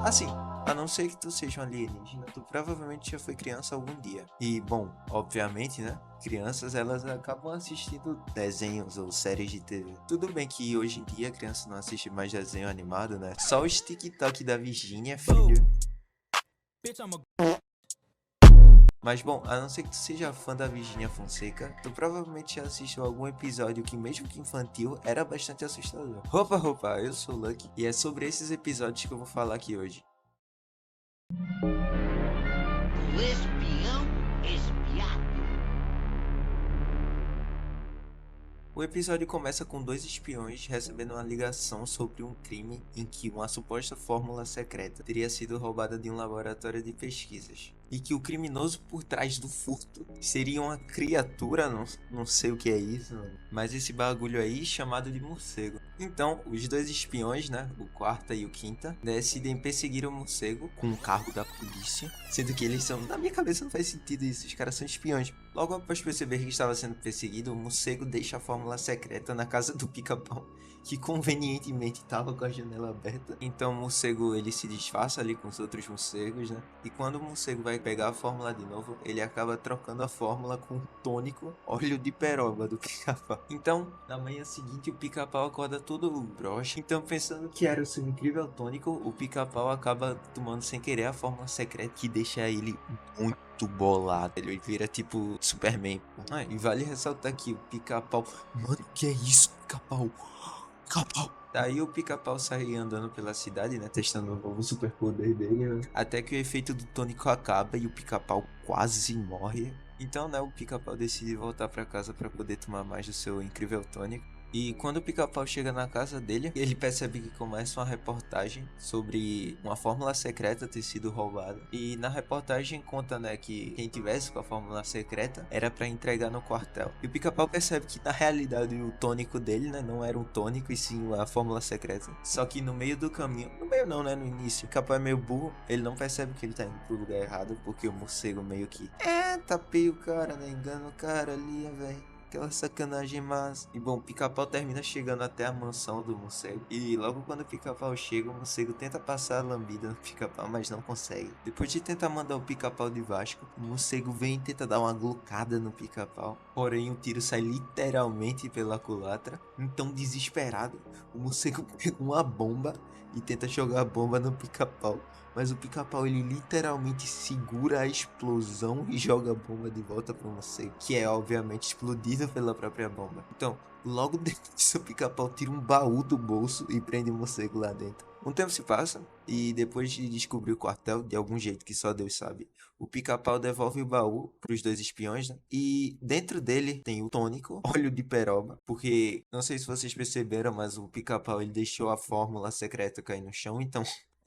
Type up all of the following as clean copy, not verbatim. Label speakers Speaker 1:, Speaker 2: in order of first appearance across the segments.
Speaker 1: Assim, a não ser que tu seja um alienígena, tu provavelmente já foi criança algum dia. E, bom, obviamente, né? Crianças, elas acabam assistindo desenhos ou séries de TV. Tudo bem que hoje em dia a criança não assiste mais desenho animado, né? Só os TikTok da Virgínia, filho. Mas bom, a não ser que tu seja fã da Virgínia Fonseca, tu provavelmente já assistiu algum episódio que, mesmo que infantil, era bastante assustador. Opa, eu sou o Lucky e é sobre esses episódios que eu vou falar aqui hoje.
Speaker 2: O espião espiado.
Speaker 1: O episódio começa com dois espiões recebendo uma ligação sobre um crime em que uma suposta fórmula secreta teria sido roubada de um laboratório de pesquisas. E que o criminoso por trás do furto seria uma criatura, não sei o que é isso, mas esse bagulho aí chamado de morcego. Então, os dois espiões, né, o quarta e o quinta, decidem perseguir o morcego com um carro da polícia, sendo que eles são, na minha cabeça não faz sentido isso, os caras são espiões. Logo após perceber que estava sendo perseguido, o morcego deixa a fórmula secreta na casa do Pica-Pau, que convenientemente estava com a janela aberta. Então o morcego ele se disfarça ali com os outros morcegos, né? E quando o morcego vai pegar a fórmula de novo, ele acaba trocando a fórmula com o tônico óleo de peroba do Pica-Pau. Então, na manhã seguinte, o Pica-Pau acorda todo broxa. Então, pensando que era o seu incrível tônico, o Pica-Pau acaba tomando sem querer a fórmula secreta, que deixa ele muito bolado. Ele vira tipo Superman. Ah, e vale ressaltar que o Pica-Pau... Mano, que é isso, Pica-Pau? Pica-Pau! Daí o Pica-Pau sai andando pela cidade, né? Testando o novo superpoder dele, né? Até que o efeito do tônico acaba e o Pica-Pau quase morre. Então, né, o Pica-Pau decide voltar pra casa pra poder tomar mais do seu incrível tônico. E quando o Pica-Pau chega na casa dele, ele percebe que começa uma reportagem sobre uma fórmula secreta ter sido roubada. E na reportagem conta, né, que quem tivesse com a fórmula secreta era para entregar no quartel. E o Pica-Pau percebe que na realidade o tônico dele, né, não era um tônico e sim a fórmula secreta. Só que no meio do caminho, no meio não, né, no início, o Pica-Pau é meio burro, ele não percebe que ele tá indo pro lugar errado, porque o morcego meio que tapeia o cara, né, engana o cara ali, velho. Aquela sacanagem massa. E bom, o Pica-Pau termina chegando até a mansão do morcego. E logo quando o Pica-Pau chega, o morcego tenta passar a lambida no Pica-Pau, mas não consegue. Depois de tentar mandar o Pica-Pau de Vasco, o morcego vem e tenta dar uma glucada no Pica-Pau. Porém, o tiro sai literalmente pela culatra. Então, desesperado, o morcego pega uma bomba e tenta jogar a bomba no Pica-Pau. Mas o Pica-Pau ele literalmente segura a explosão e joga a bomba de volta pro morcego, que é obviamente explodido pela própria bomba. Então, logo depois disso, o Pica-Pau tira um baú do bolso e prende o morcego lá dentro. Um tempo se passa e depois de descobrir o quartel, de algum jeito que só Deus sabe, o Pica-Pau devolve o baú pros dois espiões, né? E dentro dele tem o tônico, óleo de peroba, porque não sei se vocês perceberam, mas o Pica-Pau ele deixou a fórmula secreta cair no chão, então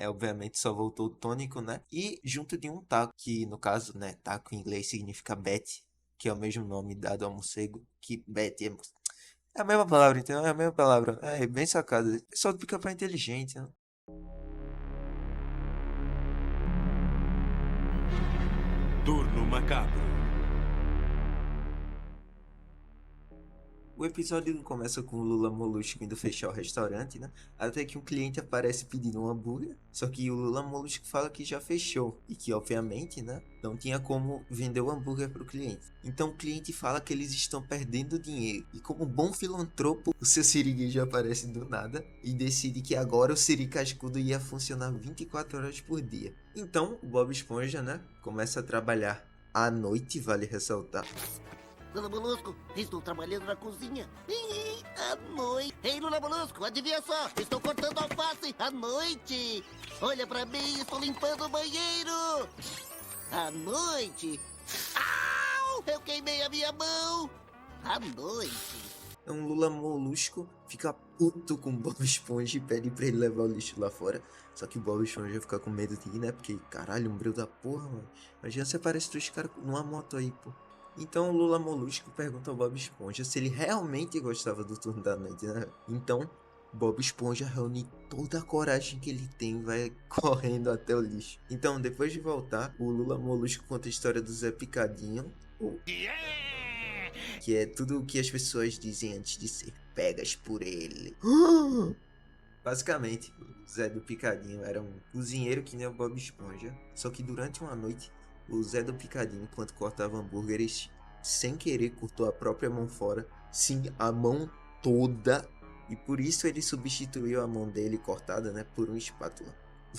Speaker 1: obviamente só voltou o tônico, né? E junto de um taco, que no caso, né, taco em inglês significa bat, que é o mesmo nome dado ao morcego, que bat é a mesma palavra, então é a mesma palavra. É bem sacado. O pessoal do Pica-Pau é inteligente, né?
Speaker 3: Turno Macabro.
Speaker 1: O episódio começa com o Lula Molusco indo fechar o restaurante, né? Até que um cliente aparece pedindo um hambúrguer. Só que o Lula Molusco fala que já fechou. E que, obviamente, né? Não tinha como vender o hambúrguer para o cliente. Então o cliente fala que eles estão perdendo dinheiro. E como bom filantropo, o seu siriguejo aparece do nada. E decide que agora o Siri Cascudo ia funcionar 24 horas por dia. Então o Bob Esponja, né? Começa a trabalhar à noite, vale ressaltar.
Speaker 2: Lula Molusco, estou trabalhando na cozinha. À noite. Ei, Lula Molusco, adivinha só? Estou cortando alface à noite. Olha pra mim, estou limpando o banheiro. À noite. Au! Eu queimei a minha mão. À noite.
Speaker 1: Um Lula Molusco fica puto com o Bob Esponja e pede pra ele levar o lixo lá fora. Só que o Bob Esponja fica com medo de ir, né? Porque, caralho, um breu da porra, mano. Imagina se aparece dois caras numa moto aí, pô. Então o Lula Molusco pergunta ao Bob Esponja se ele realmente gostava do turno da noite, né? Então, Bob Esponja reúne toda a coragem que ele tem e vai correndo até o lixo. Então, depois de voltar, o Lula Molusco conta a história do Zé Picadinho, que é tudo o que as pessoas dizem antes de ser pegas por ele. Basicamente, o Zé do Picadinho era um cozinheiro que nem o Bob Esponja, só que durante uma noite, o Zé do Picadinho, enquanto cortava hambúrgueres, sem querer cortou a própria mão fora, sim, a mão toda, e por isso ele substituiu a mão dele cortada, né, por uma espátula.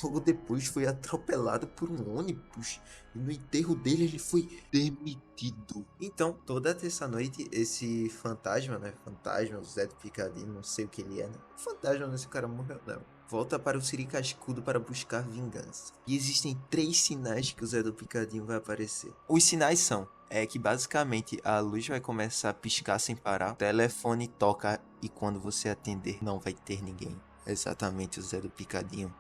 Speaker 1: Logo depois foi atropelado por um ônibus e no enterro dele ele foi demitido. Então, toda terça-noite, esse fantasma, né? Fantasma, o Zé do Picadinho, não sei o que ele é, né? Fantasma, não, esse cara morreu, não. Volta para o Siricascudo para buscar vingança. E existem 3 sinais que o Zé do Picadinho vai aparecer. Os sinais são que basicamente a luz vai começar a piscar sem parar, o telefone toca e quando você atender não vai ter ninguém. Exatamente, o Zé do Picadinho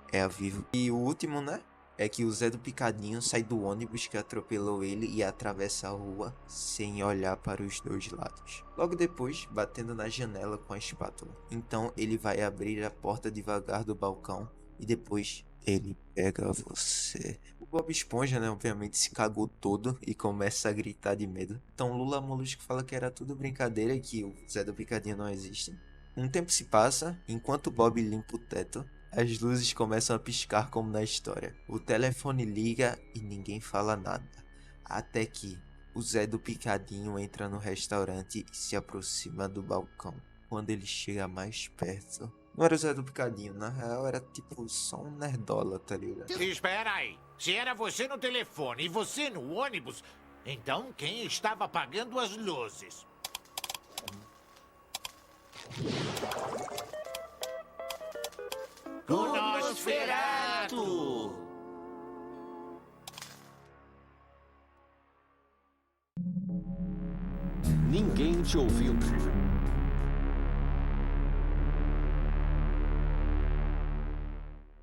Speaker 1: é a vivo. E o último, né? É que o Zé do Picadinho sai do ônibus que atropelou ele e atravessa a rua sem olhar para os dois lados. Logo depois, batendo na janela com a espátula. Então ele vai abrir a porta devagar do balcão e depois ele pega você. O Bob Esponja, né, obviamente se cagou todo e começa a gritar de medo. Então Lula Molusco fala que era tudo brincadeira e que o Zé do Picadinho não existe. Um tempo se passa, enquanto Bob limpa o teto, as luzes começam a piscar como na história. O telefone liga e ninguém fala nada. Até que o Zé do Picadinho entra no restaurante e se aproxima do balcão. Quando ele chega mais perto... Não era o Zé do Picadinho, na real era tipo só um nerdola, tá ligado?
Speaker 4: Espera aí. Se era você no telefone e você no ônibus, então quem estava apagando as luzes? O Nosferatu!
Speaker 5: Ninguém te ouviu.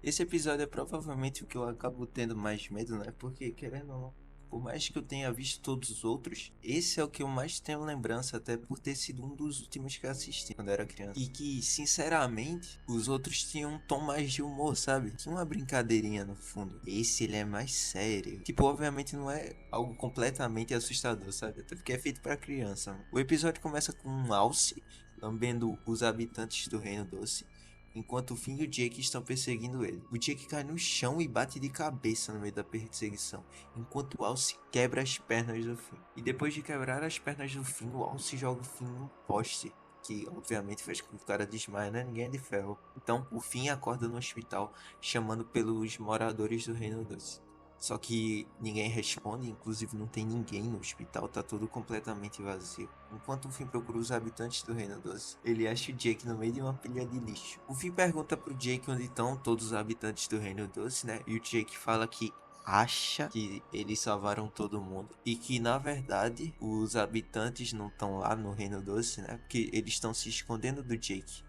Speaker 1: Esse episódio é provavelmente o que eu acabo tendo mais medo, né? Porque, querendo ou não, por mais que eu tenha visto todos os outros, esse é o que eu mais tenho lembrança, até por ter sido um dos últimos que assisti quando era criança. E que, sinceramente, os outros tinham um tom mais de humor, sabe? Tinha uma brincadeirinha no fundo. Esse, ele é mais sério. Tipo, obviamente não é algo completamente assustador, sabe? Até porque é feito pra criança. Mano. O episódio começa com um Alce lambendo os habitantes do Reino Doce, enquanto o Finn e o Jake estão perseguindo ele. O Jake cai no chão e bate de cabeça no meio da perseguição, enquanto o Alce quebra as pernas do Finn. E depois de quebrar as pernas do Finn, o Alce joga o Finn num poste, que obviamente faz com que o cara desmaie, né? Ninguém é de ferro. Então o Finn acorda no hospital, chamando pelos moradores do Reino Doce. Só que ninguém responde, inclusive não tem ninguém no hospital, tá tudo completamente vazio. Enquanto o Finn procura os habitantes do Reino Doce, ele acha o Jake no meio de uma pilha de lixo. O Finn pergunta pro Jake onde estão todos os habitantes do Reino Doce, né? E o Jake fala que acha que eles salvaram todo mundo e que na verdade os habitantes não estão lá no Reino Doce, né? Porque eles estão se escondendo do Jake.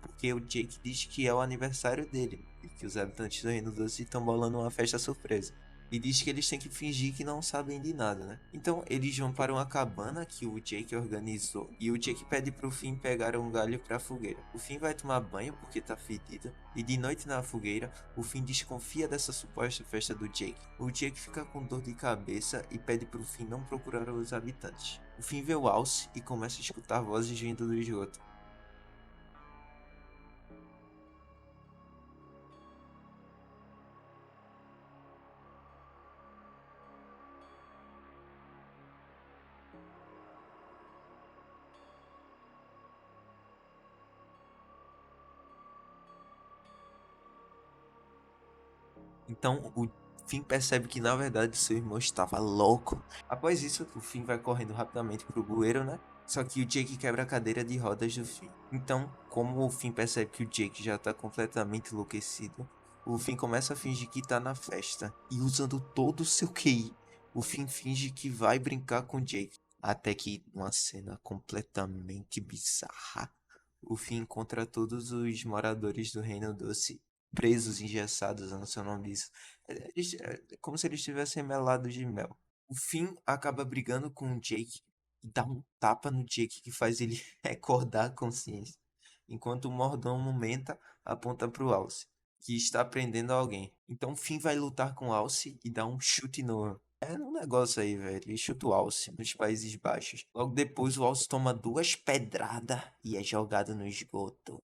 Speaker 1: Porque o Jake diz que é o aniversário dele e que os habitantes do Reino Doce estão bolando uma festa surpresa. E diz que eles têm que fingir que não sabem de nada, né? Então eles vão para uma cabana que o Jake organizou. E o Jake pede pro Finn pegar um galho pra fogueira. O Finn vai tomar banho porque tá fedido. E de noite na fogueira, o Finn desconfia dessa suposta festa do Jake. O Jake fica com dor de cabeça e pede pro Finn não procurar os habitantes. O Finn vê o Alce e começa a escutar vozes vindo do esgoto. Então o Finn percebe que na verdade seu irmão estava louco. Após isso, o Finn vai correndo rapidamente pro bueiro, né? Só que o Jake quebra a cadeira de rodas do Finn. Então, como o Finn percebe que o Jake já tá completamente enlouquecido, o Finn começa a fingir que tá na festa. E usando todo o seu QI, o Finn finge que vai brincar com o Jake. Até que, numa cena completamente bizarra, o Finn encontra todos os moradores do Reino Doce presos, engessados, eu não sei o nome disso. É como se eles estivessem melados de mel. O Finn acaba brigando com o Jake e dá um tapa no Jake que faz ele recordar a consciência. Enquanto o mordomo Menta aponta pro Alce, que está prendendo alguém. Então o Finn vai lutar com o Alce e dá um chute no... É um negócio aí, velho. Ele chuta o Alce nos Países Baixos. Logo depois o Alce toma 2 pedradas e é jogado no esgoto.